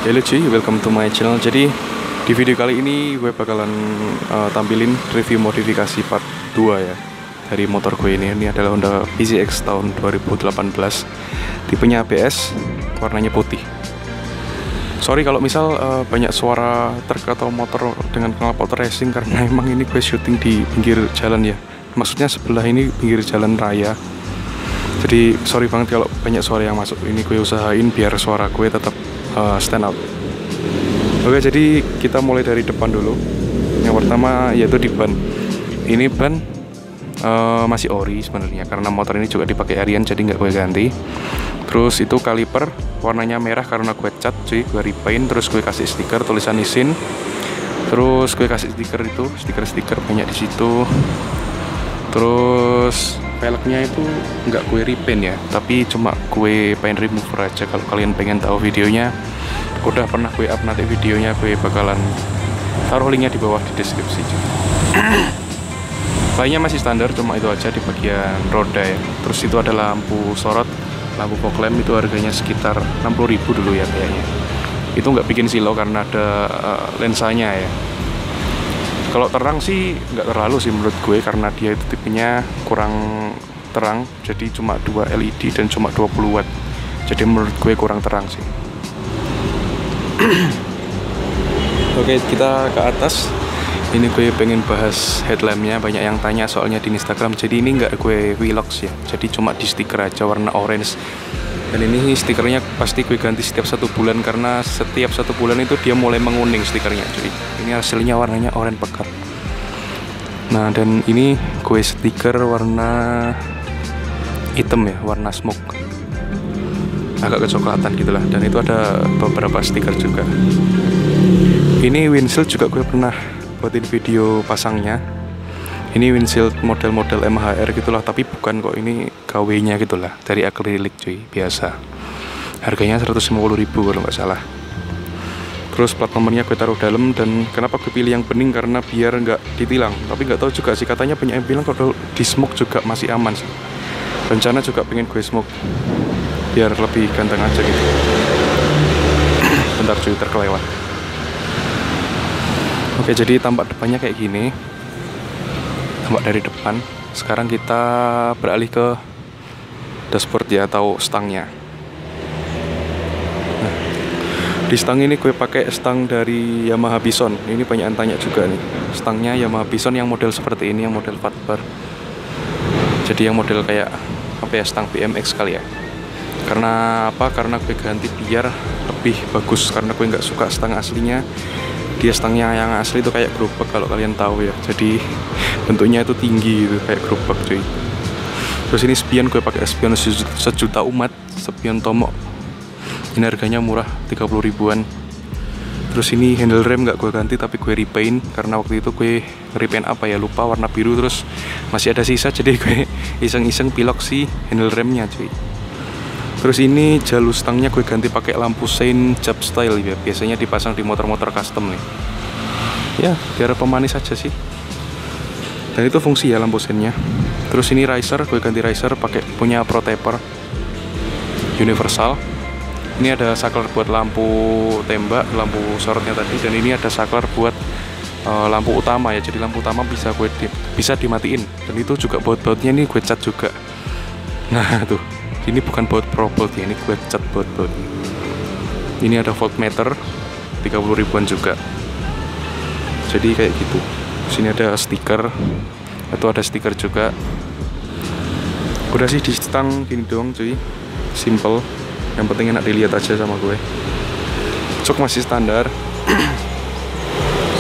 Hello cuy, welcome to my channel. Jadi di video kali ini gue bakalan tampilin review modifikasi part 2 ya dari motor gue ini. Ini adalah Honda PCX tahun 2018, tipenya ABS, warnanya putih. Sorry kalau misal banyak suara truk atau motor dengan knalpot racing, karena emang ini gue syuting di pinggir jalan ya. Maksudnya sebelah ini pinggir jalan raya. Jadi sorry banget kalau banyak suara yang masuk. Ini gue usahain biar suara gue tetap stand out. Oke, jadi kita mulai dari depan dulu. Yang pertama yaitu di ban. Ini ban masih ori sebenarnya, karena motor ini juga dipakai harian, jadi nggak gue ganti. Terus itu kaliper warnanya merah karena gue cat cuy, gue repaint. Terus gue kasih stiker tulisan Nissin. Terus gue kasih stiker itu, stiker banyak di situ. Terus velgnya itu nggak gue repaint ya, tapi cuma gue paint remover aja. Kalau kalian pengen tahu videonya, udah pernah gue up, nanti videonya gue bakalan taruh linknya di bawah di deskripsi. Lainnya masih standar, cuma itu aja di bagian roda ya. Terus itu ada lampu sorot, lampu fog lamp, itu harganya sekitar 60.000 dulu ya kayaknya. Itu nggak bikin silau karena ada lensanya ya. Kalau terang sih nggak terlalu sih menurut gue, karena dia itu tipenya kurang terang, jadi cuma 2 LED dan cuma 20 watt. Jadi menurut gue kurang terang sih. Oke, kita ke atas. Ini gue pengen bahas headlampnya, banyak yang tanya soalnya di Instagram. Jadi ini nggak gue vlogs ya, jadi cuma di stiker aja warna orange. Dan ini stikernya pasti gue ganti setiap 1 bulan, karena setiap 1 bulan itu dia mulai menguning stikernya. Jadi ini hasilnya warnanya oranye pekat. Nah, dan ini gue stiker warna hitam ya, warna smoke, agak kecoklatan gitulah. Dan itu ada beberapa stiker juga. Ini windshield juga gue pernah buatin video pasangnya. Ini windshield model-model MHR gitulah, tapi bukan kok, ini KW-nya gitulah, dari akrilik cuy, biasa. Harganya 150.000 kalau nggak salah. Terus plat nomornya gue taruh dalam. Dan kenapa gue pilih yang bening, karena biar nggak ditilang. Tapi nggak tahu juga sih, katanya banyak yang bilang kalau di smoke juga masih aman sih. Rencana juga pengen gue smoke biar lebih ganteng aja gitu. Bentar cuy, terkelewat. Oke, jadi tampak depannya kayak gini, tampak dari depan. Sekarang kita beralih ke dashboard ya, atau stangnya. Nah, di stang ini gue pakai stang dari Yamaha Bison. Ini banyak yang tanya juga nih, stangnya Yamaha Bison yang model seperti ini, yang model fat bar. Jadi yang model kayak apa ya, stang BMX kali ya. Karena apa? Karena gue ganti biar lebih bagus, karena gue nggak suka stang aslinya. Dia stangnya yang asli itu kayak gerobak, kalau kalian tahu ya. Jadi bentuknya itu tinggi gitu, kayak gerobak cuy. Terus ini spion, gue pakai spion sejuta umat, spion Tomok. Ini harganya murah, 30 ribuan. Terus ini handle rem nggak gue ganti, tapi gue repaint, karena waktu itu gue repaint apa ya, lupa, warna biru. Terus masih ada sisa, jadi gue iseng-iseng pilok si handle remnya cuy. Terus ini jalur stangnya gue ganti pakai lampu sein Jab Style ya, biasanya dipasang di motor-motor custom nih. Ya, biar pemanis aja sih. Dan itu fungsi ya lampu seinnya. Terus ini riser, gue ganti riser pakai punya Pro Taper universal. Ini ada saklar buat lampu tembak, lampu sorotnya tadi, dan ini ada saklar buat lampu utama ya. Jadi lampu utama bisa dimatiin. Dan itu juga baut-bautnya ini gue cat juga. Nah tuh, ini bukan baut pro bolt ya, ini gue cat baut-baut. Ini ada voltmeter, 30 ribuan juga. Jadi kayak gitu. Sini ada stiker, atau ada stiker juga. Udah sih di stang gini doang cuy, simple. Yang penting enak dilihat aja sama gue. Jok masih standar,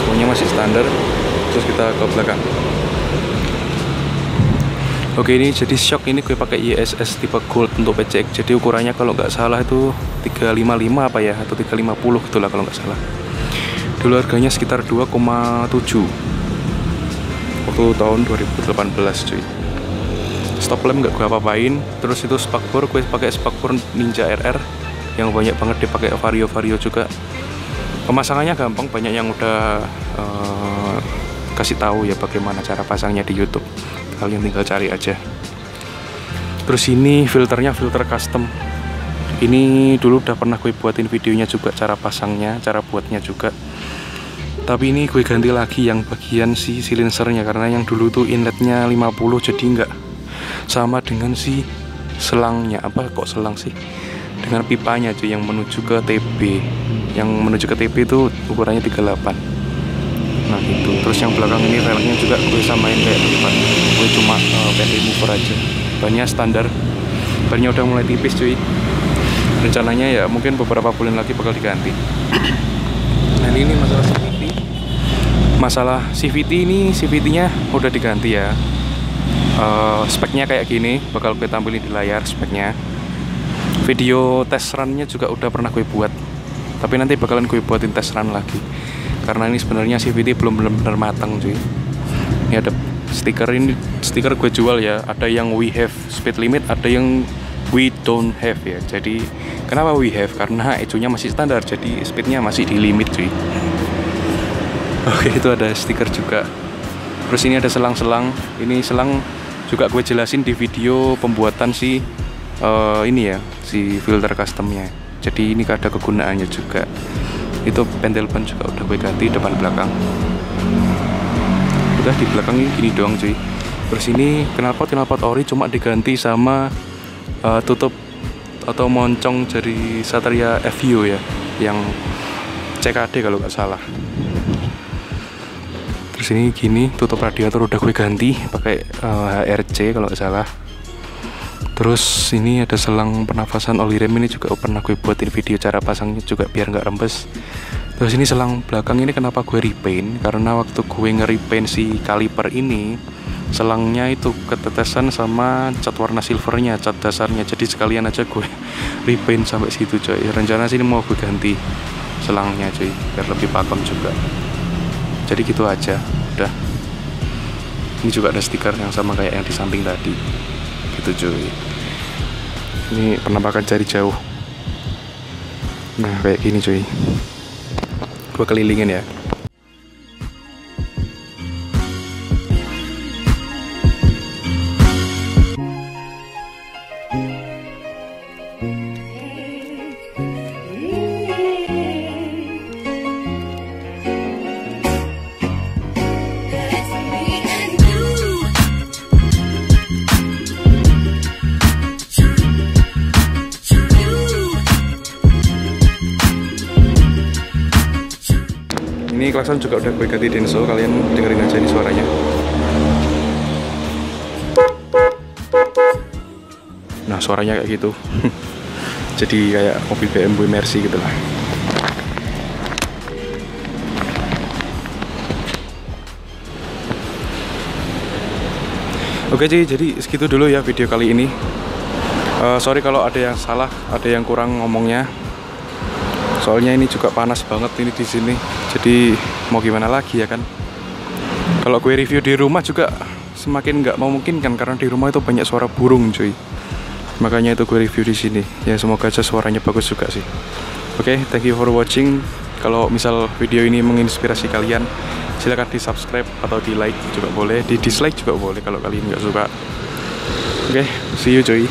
semuanya masih standar. Terus kita ke belakang. Oke, ini jadi shock ini gue pakai ISS tipe gold untuk PCX. Jadi ukurannya kalau nggak salah itu 355 apa ya, atau 350 gitulah kalau nggak salah. Dulu harganya sekitar 2,7 waktu tahun 2018 cuy. Stop lamp nggak gue apa-apain. Terus itu spakbor, gue pakai spakbor Ninja RR yang banyak banget dipakai Vario juga. Pemasangannya gampang, banyak yang udah kasih tahu ya bagaimana cara pasangnya di YouTube. Kalian tinggal cari aja. Terus ini filternya filter custom. Ini dulu udah pernah gue buatin videonya juga, cara pasangnya, cara buatnya juga. Tapi ini gue ganti lagi yang bagian si silencernya, karena yang dulu tuh inletnya 50, jadi nggak sama dengan si selangnya. Apa kok selang sih? Dengan pipanya cuy, yang menuju ke TB. Yang menuju ke TB itu ukurannya 38. Nah gitu. Terus yang belakang ini relnya juga gue samain kayak depan. Gue cuma pendek mover aja. Bannya standar. Bannya udah mulai tipis cuy. Rencananya ya mungkin beberapa bulan lagi bakal diganti. Nah ini masalah CVT. Masalah CVT ini, CVT-nya udah diganti ya. Speknya kayak gini, bakal gue tampilin di layar speknya. Video test run-nya juga udah pernah gue buat, tapi nanti bakalan gue buatin test run lagi, karena ini sebenarnya CVT belum benar-benar matang cuy. Ini ada stiker, ini stiker gue jual ya, ada yang we have speed limit, ada yang we don't have ya. Jadi kenapa we have? Karena ECU-nya masih standar, jadi speednya masih di limit cuy. Oke, itu ada stiker juga. Terus ini ada selang-selang. Ini selang juga gue jelasin di video pembuatan si ini ya, si filter customnya. Jadi ini ada kegunaannya juga. Itu pentil ban juga udah gue ganti depan belakang. Udah di belakang ini gini doang cuy. Terus ini knalpot ori cuma diganti sama tutup atau moncong dari Satria FU ya, yang CKD kalau nggak salah. Terus ini gini, tutup radiator udah gue ganti pakai HRC kalau nggak salah. Terus ini ada selang pernafasan oli rem, ini juga pernah gue buatin video cara pasangnya juga biar nggak rembes. Terus ini selang belakang ini kenapa gue repaint, karena waktu gue nge-repaint si kaliper ini, selangnya itu ketetesan sama cat warna silvernya, cat dasarnya. Jadi sekalian aja gue repaint sampai situ coy. Rencana sih ini mau gue ganti selangnya cuy, biar lebih pakem juga. Jadi gitu aja, udah. Ini juga ada stiker yang sama kayak yang di samping tadi, gitu cuy. Ini penampakan jari jauh. Nah kayak gini cuy. Gua kelilingin ya. Ini klakson juga udah gue ganti Denso, kalian dengerin aja ini suaranya. Nah suaranya kayak gitu. Jadi kayak mobil BMW Mercy gitu lah. Oke cuy, jadi segitu dulu ya video kali ini. Sorry kalau ada yang salah, ada yang kurang ngomongnya. Soalnya ini juga panas banget ini di sini. Jadi mau gimana lagi ya kan? Kalau gue review di rumah juga semakin nggak memungkinkan karena di rumah itu banyak suara burung cuy. Makanya itu gue review di sini. Ya semoga aja suaranya bagus juga sih. Oke, thank you for watching. Kalau misal video ini menginspirasi kalian, silahkan di subscribe atau di like juga boleh, di dislike juga boleh kalau kalian nggak suka. Oke, see you cuy.